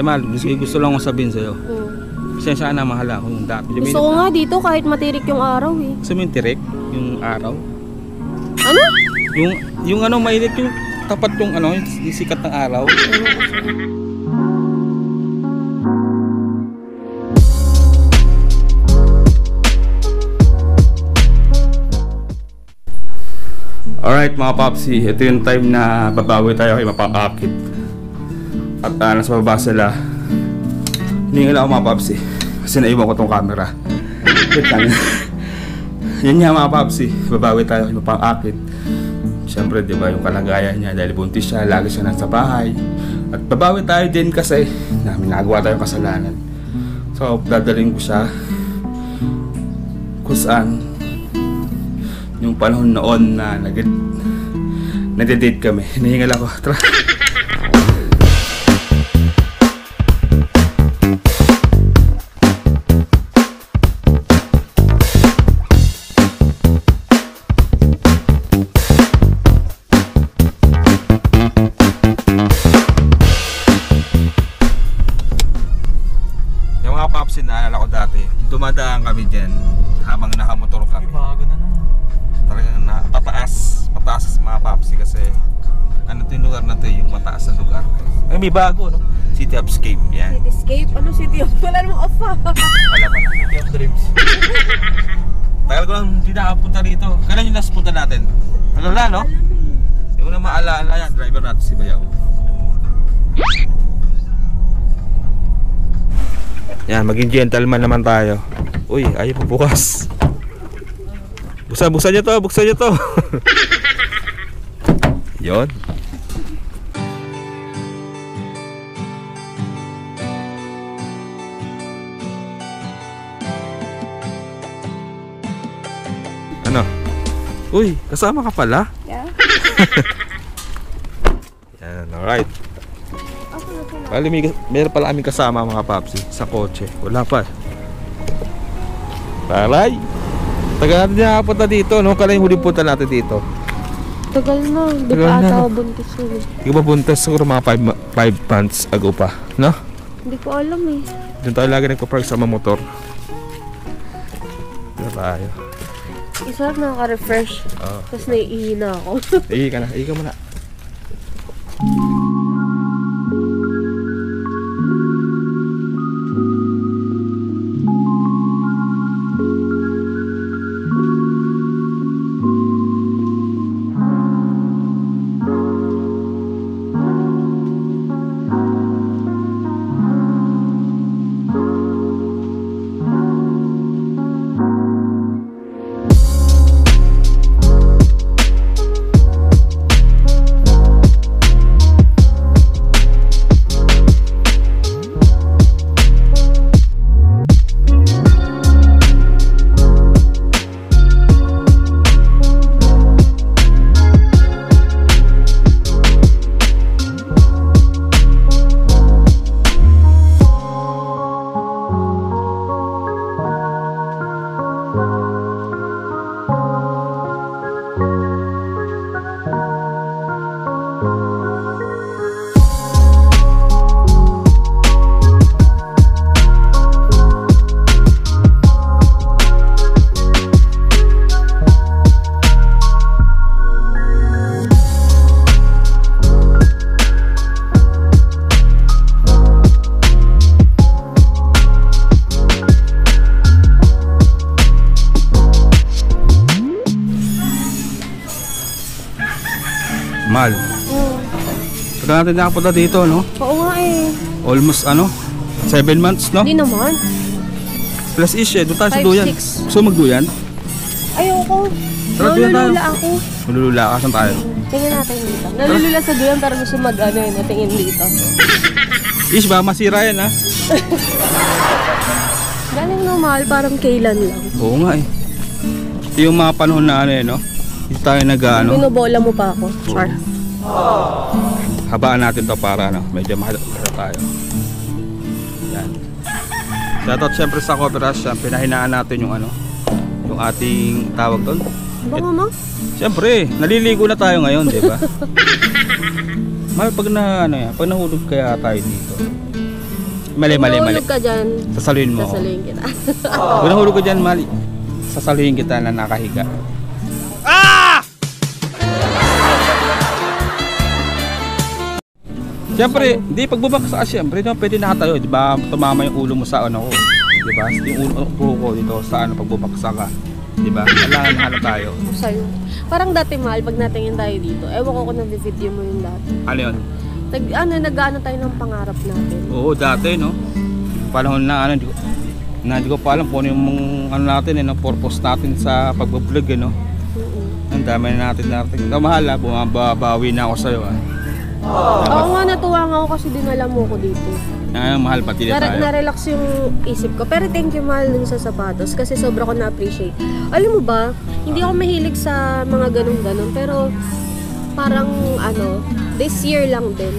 Mal, gusto lang akong sabihin sa'yo. Pasensya na, mahala ako yung dati. Gusto ko nga dito kahit matirik yung araw eh. Gusto mo yung tirik? Yung araw? Ano? Yung ano, mainit yung tapat yung ano, yung sikat ng araw. Alright mga papsi, ito yung time na babawi tayo kay mapapakit. At nasa baba sila. Hiningal ako mga papsi kasi naiwan ko tong camera. Yan nga mga papsi, babawi tayo kay mapapakit. Siyempre diba yung kalagayan niya dahil buntis siya, lagi siya nasa bahay. At babawi tayo din kasi nagawa tayong kasalanan. So dadalhin ko siya kung saan yung panahon noon na nagde-date kami. Hinihingal ako. Tara. Yung mga papsi naalala ko dati, dumadaan kami dyan habang nakamotor kami. Bago na naman. Talagang pataas mga papsi kasi ano ito yung lugar na ito, yung mataas na lugar. Ay, may bago, no? City of Escape, yan. Cityscape? Ano City of? Wala namang off ah. Wala. City of Dreams. Tagal ko lang hindi nakapunta rito. Kailan yung last punta natin? Tagal na, no? Hindi ko na maalala yan. Driver natin si Bayaw. Yan, maging gentleman naman tayo. Uy, ayaw po bukas. Buksan nyo to. Yun. Ano? Uy, kasama ka pala? Yeah. Yan, alright. Bali, meron pala aming kasama mga papsi sa kotse. Wala pa. Palay! Tagal natin nakapunta dito, no? Kala yung huling punta natin dito. Tagal na, di Tagal pa na, ata no? ako buntis yun. Hindi ba buntis? Siguro mga 5 months ago pa, no? Hindi ko alam eh. Doon tayo lagi nagpa-park sa mga motor. Doon tayo. Isa nakaka-refresh. Oo. Tapos naiihina ako. Ihi ka na, ihi ka muna. Mal. Tagal natin nakapunta dito, no? Oo nga eh. Almost 7 months, no? Hindi naman. Plus ish doon tayo sa 5, duyan. 6. Gusto magduyan? Ayoko. Tara, duyan tayo. Nalulula ako. Malulula ka, saan tayo? Tingnan natin dito. Nalulula sa duyan pero gusto tingin dito. Ish, ba masira yan, ha? Galing normal, parang kailan lang. Oo nga eh. Ito yung mga panahon na no? Dito tayo Binobola mo pa ako. Char. Habaan natin to para medyo mahal tayo. Yan. Shoutout syempre sa Cooperas, pinahinaan natin yung yung ating tawag doon. Bango mo? Siyempre, naliligo na tayo ngayon, di ba? Mahal, pag pag nahulog kaya tayo dito. Mali. Nahulog ka dyan. Sasaluhin mo. Sasaluhin kita. Pag nahulog ka dyan, mali. Sasaluhin kita na nakahiga. Siyempre, di pagbabaksak ka siyempre, no, pwede nakatayo, di ba? Tumama yung ulo mo sa ano ko, di ba? Yung ulo ko dito sa ano pagbabaksak ka, di ba? Kailangan tayo. Sa'yo. Parang dati mahal, pag natingin tayo dito, ewan ko kung na-video mo yung dati. Ano yun? Nag-ano tayo ng pangarap natin. Oo, dati, no? Panahon na, hindi ko pa alam kung ano yung ano natin, no? Purpose natin sa pagbablog, no? Ang dami na natin. Ikaw mahal, bumabawi na ako sa'yo, Oo nga, natuwa nga ako kasi dinala mo ko dito. Mahal, pati na tayo. Na-relax yung isip ko. Pero thank you mahal dun sa sapatos kasi sobra ko na-appreciate. Alam mo ba, hindi ako mahilig sa mga ganun-ganun. Pero parang this year lang din.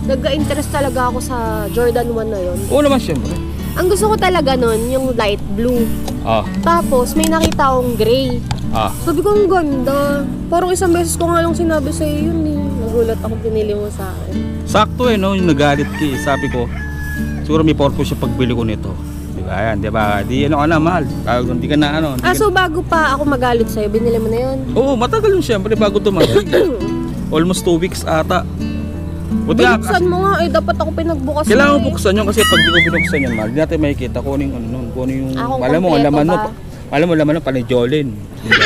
Nagka-interest talaga ako sa Jordan 1 na yun. Oo naman siyempre. Ang gusto ko talaga nun, yung light blue. Tapos may nakita akong gray. Sabi ko, ang ganda. Parang isang beses ko nga lang sinabi sa'yo yun eh. Nagulat ako, pinili mo sa akin. Sakto no, yung nagalit ki. Sabi ko, siguro may purpose yung pagbili ko nito. Diba yan, diba? Di mahal. Hindi ka na So bago pa ako magalit sa'yo, binili mo na yun? Oo, matagal yun siyempre bago tumagal. Almost 2 weeks ata. Binuksan mo nga dapat ako pinagbukas mo. Kailangan buksan yun kasi pag di ko binuksan yun, mahal, di natin makikita kung ano yung alam mo, laman mo. Alam mo, laman mo, panay-Jolin. Diba?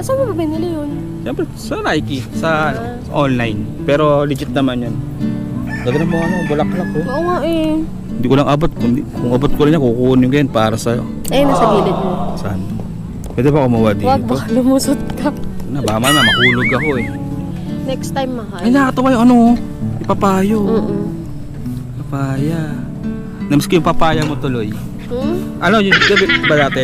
Saan mo ba binili yun? Siyempre, sa Nike, sa online. Pero legit naman yan. Gagawin mo bulaklak ko. Oo nga eh. Hindi ko lang abot. Kung abot ko lang yan, kukunin ko yan para sa'yo. Nasa gilid mo. Saan? Pwede ba kumuha dito? Wag, baka lumusot ka. Baka makulog ako eh. Next time, mahal. Ay, nakatawa yung ipapayo. Papaya. Namiss ko yung papaya mo tuloy. Ba dati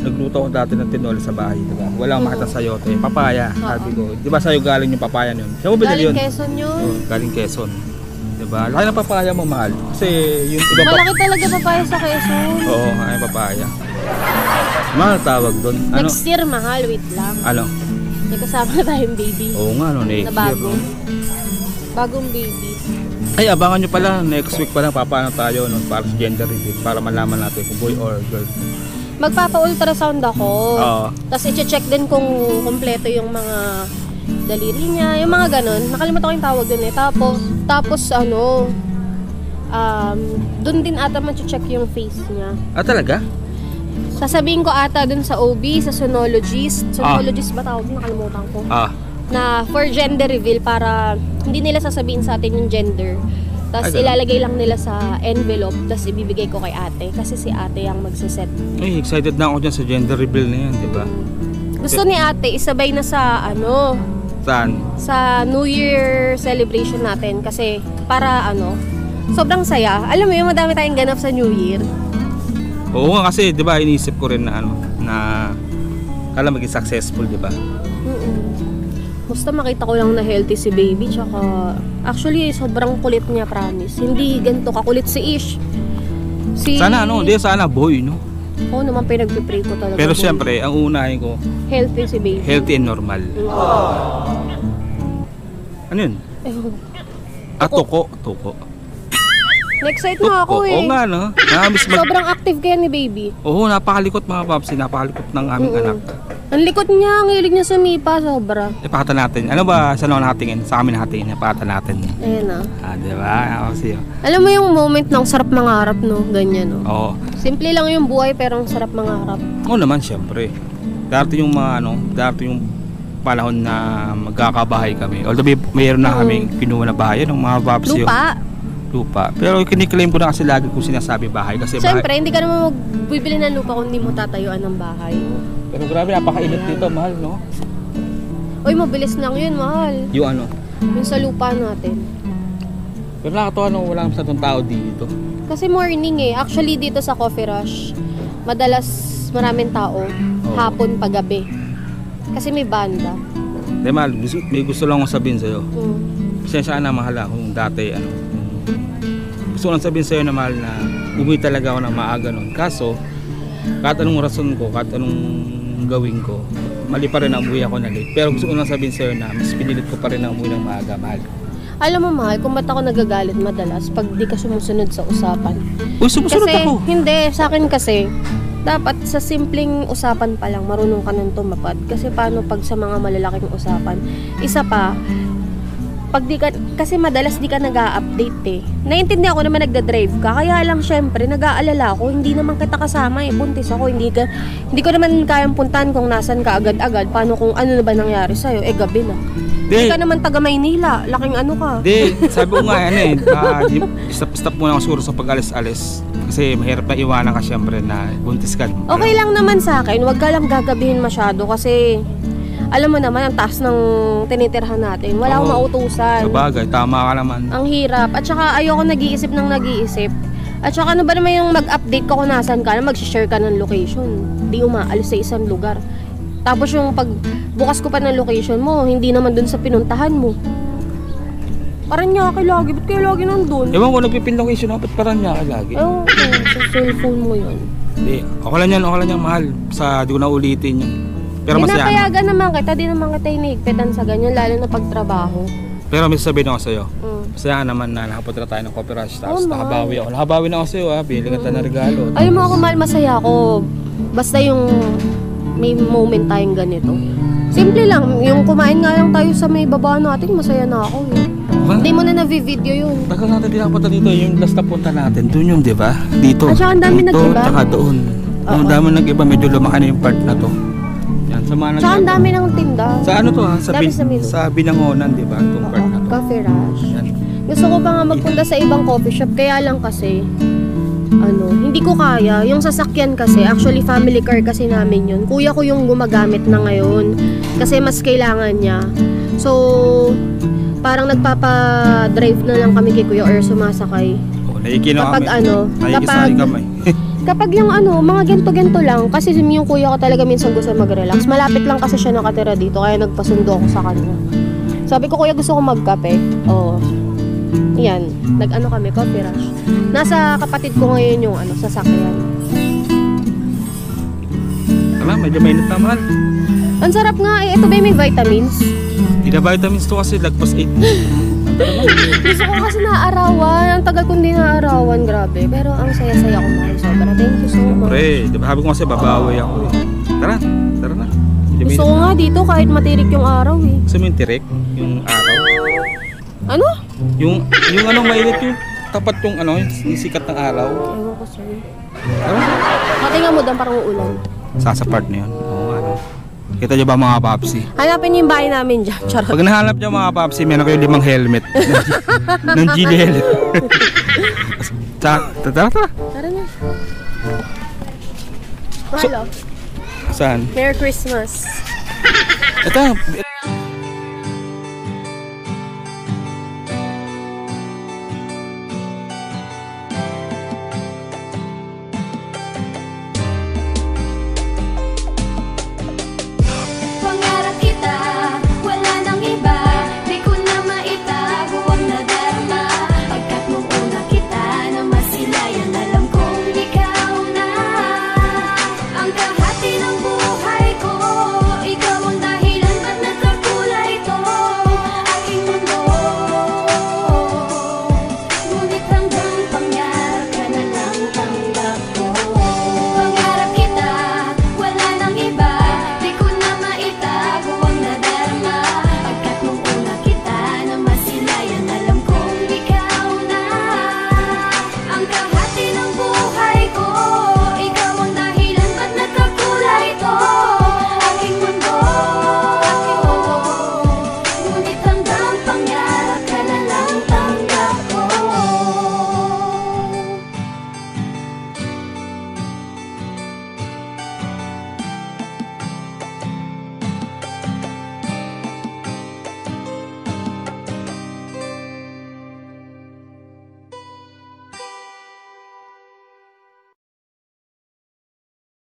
nagluto ko dati ng tinola sa bahay, diba? Walang makita sayote, papaya. Sabi ko, diba sa'yo galing yung papaya nun? Saan mo binili yun? Galing Quezon yun. Galing Quezon. Diba? Laki ng papaya mo, mahal. Kasi yung ibang malaki talaga papaya sa Quezon. Oo, ay papaya. Mahal tawag doon. Next year, mahal. Wait lang. Ano? May kasama tayong baby. Oo nga, next na bago. year. Bagong baby. Ay, abangan nyo pala, next week pala papaano tayo para sa gender reveal, para malaman natin kung boy or girl. Magpapa-ultrasound ako. Tapos i-check din kung kompleto yung mga daliri niya, yung mga ganun. Nakalimutan ko yung tawag dun eh. Tapos dun din ata ma-check yung face niya. Talaga? Sasabihin ko ata dun sa OB, sa sonologist. Sonologist ba tawag? Nakalimutan ko. Na for gender reveal para hindi nila sasabihin sa atin yung gender. Tapos ilalagay lang nila sa envelope, tapos ibibigay ko kay ate kasi si ate ang magsaset. Ay, excited na ako dyan sa gender reveal na yan, di ba? Gusto ni ate isabay na sa Saan? Sa New Year celebration natin kasi para sobrang saya. Alam mo yung madami tayong ganap sa New Year. Oo nga kasi, di ba, iniisip ko rin na kala maging successful, di ba? Basta makita ko lang na healthy si baby, tsaka actually sobrang kulit niya, promise. Hindi ganito kakulit si Ish. Sana sana boy, no? Oo naman, pinagpipray ko talaga. Pero siyempre, ang unahin ko, healthy si baby. Healthy and normal. Ano yun? Tuko. Na-excite nga ako eh. Oo nga, no? Sobrang active kaya ni baby. Oo, napakalikot mga papsi. Napakalikot ng aming anak. Ang likot niya, ang hilig niya sumipa, sobra. Ipakita natin. Ano ba sa natingin? Sa amin natingin. Ipakita natin. Ayan na. Diba? Alam mo yung moment ng sarap mangarap, no? Ganyan, no? Oo. Simple lang yung buhay, pero ang sarap mangarap. Oo naman, syempre. Dati yung panahon na magkakabahay kami. Although mayroon na kaming kinuha na bahay ng mga babs. Lupa. Pero kiniklaim ko na kasi lagi kung sinasabi bahay. Kasi siyempre, hindi ka naman magbibili ng lupa kung hindi mo tatayuan ng bahay. Pero grabe, napakainit dito, mahal, no? Uy, mabilis lang yun, mahal. Yung Yung sa lupa natin. Pero nakatawa wala naman sa itong tao dito. Kasi morning eh. Actually, dito sa Coffee Rush, madalas maraming tao. Hapon, paggabi. Kasi may banda. Hindi, mahal, may gusto lang akong sabihin sa'yo. Pasensya na, mahal, kung dati, gusto ko lang sabihin sa'yo na mahal na umuwi talaga ako ng maaga nun. Kaso, kahit anong rason ko, kahit anong gawin ko, mali pa rin na umuwi ako na late. Pero gusto ko lang sabihin sa'yo na mas pinilit ko pa rin na umuwi ng maaga, mahal. Alam mo, mahal, kung ba't ako nagagalit madalas pag di ka sumusunod sa usapan. Uy, sumusunod Kasi, ako. hindi, sa akin kasi, dapat sa simpleng usapan pa lang, marunong ka nang tumapad. Kasi paano pag sa mga malalaking usapan? Isa pa, pag di ka, kasi madalas di ka nag-a-update eh. Naiintindihan ko naman nagda-drive ka, kaya lang syempre, nag-aalala ko, hindi naman kita kasama eh, buntis ako, hindi ko naman kayang puntahan kung nasan ka agad-agad, paano kung ano na ba nangyari sa'yo, eh gabi na. Hindi ka naman taga Maynila, laking ano ka. Hindi, sabi ko nga stop muna ako siguro sa pag-alis-alis. Kasi mahirap na iwanan ka syempre na buntis ka. Okay lang naman sa akin, wag ka lang gagabihin masyado kasi alam mo naman ang taas ng tinitirhan natin. Wala akong mautusan. Sabagay, tama ka naman. Ang hirap. At saka ayoko nag-iisip ng nag-iisip. At saka ano ba naman yung mag-update ka kung nasan ka na mag-share ka ng location. Di umaalis sa isang lugar. Tapos yung pag bukas ko pa ng location mo, hindi naman dun sa pinuntahan mo. Paranaque lagi. Ba't kayo lagi nandun? Ewan ko, nagpipin location ako. Ba't Paranaque lagi? Ewan ko, sa cellphone mo yun. Hindi, okay lang yan, mahal. Di ko na ulitin yun. Pero masaya. Pinapayagan naman kita, di naman kita hinihigpitan sa ganyan, lalo na pagtrabaho. Pero may sasabihin ako sa'yo. Mm. Masaya naman na nakapunta tayo ng Coffee Rush. Tapos Oo, nakabawi ako. Nakabawi na ako sa'yo, bili ka tayo ng regalo. Alam mo ako, mahal, masaya ako. Basta yung may moment tayong ganito. Simple lang, yung kumain nga lang tayo sa may baba natin, masaya na ako eh. Hindi mo na na-video yun. Tagal natin din nakapunta dito. Yung last na punta natin, doon yung di ba? Dito. At saka ang dami dito, nag-iba. Tsaka doon. Ang dami nag-iba, medyo lumaki na yung part na to. Yan, sa mga Tsaka ang dami ng tinda. Sa ano to ha? Dami sa menu. Sa Binangonan, di ba? Itong part na to. Coffee Rush. Yan. Gusto ko pa nga magpunta sa ibang coffee shop, kaya lang kasi hindi ko kaya. Yung sasakyan kasi, actually family car kasi namin yun. Kuya ko yung gumagamit na ngayon kasi mas kailangan niya. So, parang nagpapa-drive na lang kami kay kuya or sumasakay. Naikino Kapag kami. Naikisali kami. Kapag yung mga gento-gento lang, kasi yung kuya ko talaga minsan gusto mag-relax. Malapit lang kasi siya nakatira dito, kaya nagpasundo ako sa kanya. Sabi ko, kuya, gusto ko magkape. Yan, kami, Coffee Rush. Nasa kapatid ko ngayon yung sasakyan. Tama, medyo mainit naman. Ang sarap nga eh. Ito ba yung may vitamins? Hindi na vitamins to kasi lagpas 8. Gusto ko kasi naaarawan. Ang tagal kong di naaarawan, grabe. Pero ang saya-saya ko mahal. Sobra. Thank you so much. Siyempre, diba sabi ko kasi babawi ako eh. Tara na. Gusto ko nga dito kahit matirik yung araw eh. Gusto mo yung tirik? Yung araw? Ano? Yung mainit yung tapat yung yung sikat ng araw. Ewan ko sa'yo. Tara. Patinga mo doon parang uulan. Sa part na yun. Kita nyo ba mga papsi? Hanapin niyo yung bahay namin dyan. Charot. Pag nahanap nyo mga papsi, meron kayo 5 helmet. ng Gili helmet. Tara. Tara na. Mahalo. Saan? Merry Christmas. Ito.